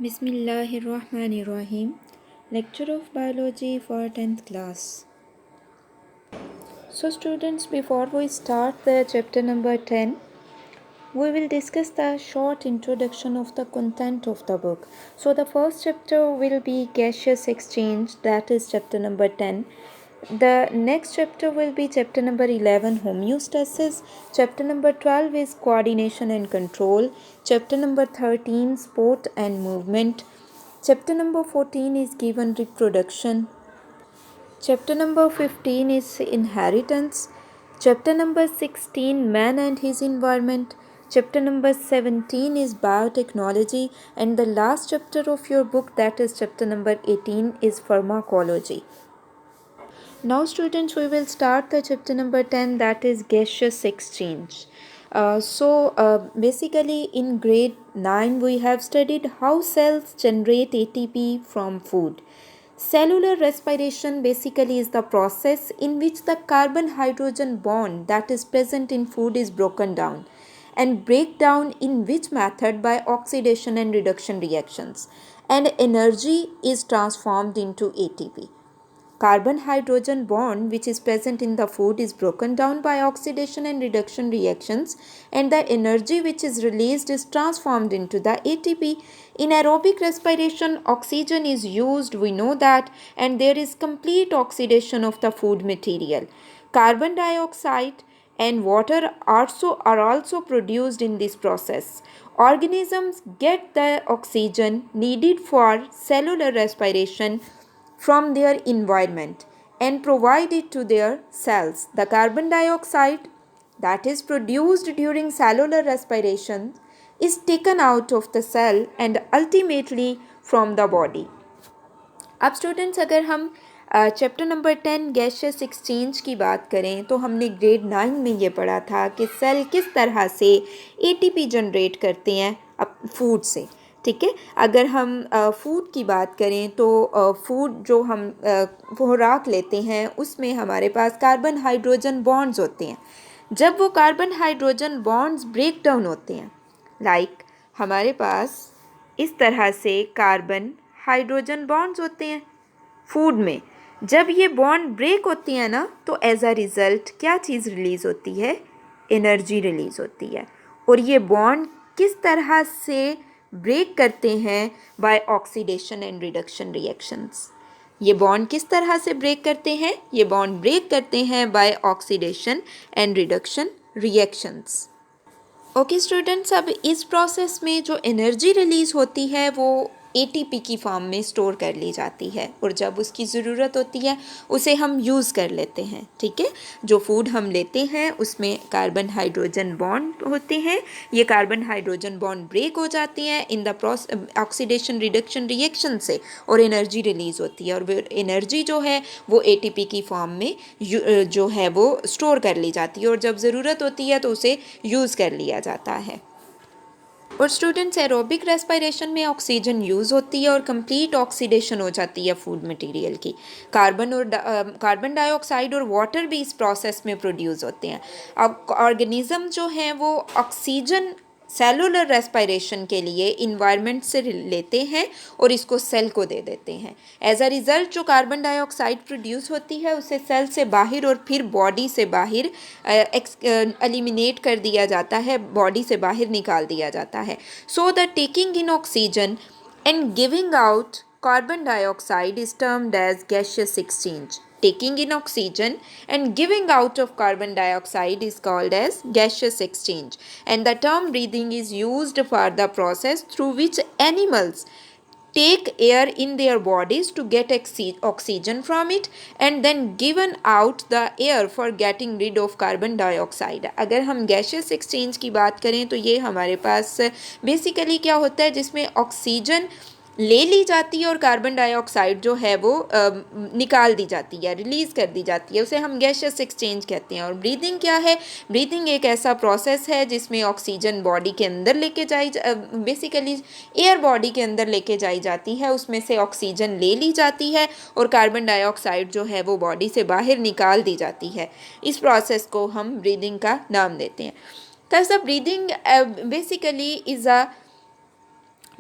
Bismillahirrahmanirrahim. Lecture of Biology for 10th class. So students, before we start the chapter number 10, we will discuss the short introduction of the content of the book. So the first chapter will be gaseous exchange, that is chapter number 10. The next chapter will be chapter number 11, homeostasis. Chapter number 12 is coordination and control. Chapter number 13, sport and movement. Chapter number 14 is given reproduction. Chapter number 15 is inheritance. Chapter number 16, man and his environment. Chapter number 17 is biotechnology. And the last chapter of your book, that is chapter number 18, is pharmacology. Now students, we will start the chapter number 10, that is gaseous exchange. Basically in grade 9 we have studied how cells generate ATP from food. Cellular respiration basically is the process in which the carbon-hydrogen bond that is present in food is broken down, and breakdown in which method by oxidation and reduction reactions, and energy is transformed into ATP. Carbon-hydrogen bond which is present in the food is broken down by oxidation and reduction reactions, and the energy which is released is transformed into the ATP. In aerobic respiration, oxygen is used, we know that, and there is complete oxidation of the food material. Carbon dioxide and water are also produced in this process. Organisms get the oxygen needed for cellular respiration from their environment and provide it to their cells. The carbon dioxide that is produced during cellular respiration is taken out of the cell and ultimately from the body. अब students, अगर हम chapter number 10 gaseous exchange की बात करें तो हमने grade 9 में ये पढ़ा था कि सेल किस तरह से एटीपी जनरेट करते हैं फूड से. ठीक है, अगर हम फूड की बात करें तो फूड जो हम खुराक लेते हैं उसमें हमारे पास कार्बन हाइड्रोजन बॉन्ड्स होते हैं. जब वो carbon hydrogen bonds break down होते हैं, लाइक हमारे पास इस तरह से कार्बन हाइड्रोजन बॉन्ड्स होते हैं फूड में, जब ये बॉन्ड ब्रेक होती है ना तो एज अ रिज़ल्ट क्या चीज़ रिलीज़ होती है? एनर्जी रिलीज़ होती है. और ये बॉन्ड किस तरह से ब्रेक करते हैं? By oxidation and reduction reactions. ये बॉन्ड किस तरह से ब्रेक करते हैं? ये बॉन्ड ब्रेक करते हैं by oxidation and reduction reactions. Okay students, अब इस प्रोसेस में जो एनर्जी रिलीज़ होती है वो एटीपी की फॉर्म में स्टोर कर ली जाती है, और जब उसकी ज़रूरत होती है उसे हम यूज़ कर लेते हैं. ठीक है, जो फूड हम लेते हैं उसमें कार्बन हाइड्रोजन बॉन्ड होते हैं. ये कार्बन हाइड्रोजन बॉन्ड ब्रेक हो जाती हैं in the oxidation reduction reaction से, और एनर्जी रिलीज़ होती है, और वो एनर्जी जो है वो एटीपी की फॉर्म में जो है वो स्टोर कर ली जाती है, और जब ज़रूरत होती है तो उसे यूज़ कर लिया जाता है. और स्टूडेंट्स, एरोबिक रेस्पिरेशन में ऑक्सीजन यूज़ होती है और कंप्लीट ऑक्सीडेशन हो जाती है फूड मटेरियल की. कार्बन डाइऑक्साइड और वाटर भी इस प्रोसेस में प्रोड्यूस होते हैं. अब ऑर्गेनिज्म जो हैं वो ऑक्सीजन सेलुलर रेस्पिरेशन के लिए इन्वायरमेंट से लेते हैं और इसको सेल को दे देते हैं. एज अ रिज़ल्ट जो कार्बन डाइऑक्साइड प्रोड्यूस होती है उसे सेल से बाहर और फिर बॉडी से बाहर एलिमिनेट कर दिया जाता है, बॉडी से बाहर निकाल दिया जाता है. So the taking in oxygen and giving out carbon dioxide is termed as gaseous exchange. Taking in oxygen and giving out of carbon dioxide is called as gaseous exchange. And the term breathing is used for the process through which animals take air in their bodies to get oxygen from it and then given out the air for getting rid of carbon dioxide. अगर हम gaseous exchange की बात करें तो ये हमारे पास basically क्या होता है, जिसमें ऑक्सीजन ले ली जाती है और कार्बन डाइऑक्साइड जो है वो निकाल दी जाती है, रिलीज़ कर दी जाती है, उसे हम गैसियस एक्सचेंज कहते हैं. और ब्रीदिंग क्या है? ब्रीदिंग एक ऐसा प्रोसेस है जिसमें ऑक्सीजन बॉडी के अंदर लेके बेसिकली एयर बॉडी के अंदर लेके जाई जाती है, उसमें से ऑक्सीजन ले ली जाती है और कार्बन डाइऑक्साइड जो है वो बॉडी से बाहर निकाल दी जाती है. इस प्रोसेस को हम ब्रीदिंग का नाम देते हैं. Thus breathing basically is a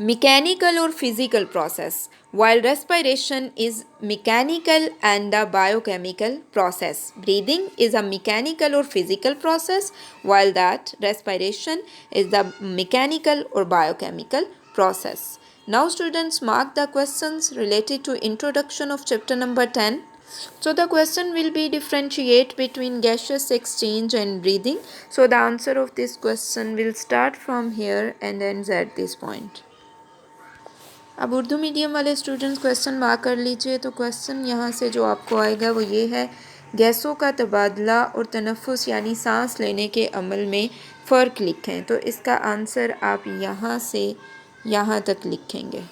mechanical or physical process, while respiration is mechanical and a biochemical process. Breathing is a mechanical or physical process, while that respiration is the mechanical or biochemical process. Now students, mark the questions related to introduction of chapter number 10. So the question will be differentiate between gaseous exchange and breathing. So the answer of this question will start from here and ends at this point. अब Urdu medium वाले students question mark कर लीजिए। तो question यहाँ से जो आपको आएगा वो ये है, गैसों का तबादला और तनफ़ुस यानी सांस लेने के अमल में फ़र्क लिखें। तो इसका आंसर आप यहाँ से यहाँ तक लिखेंगे।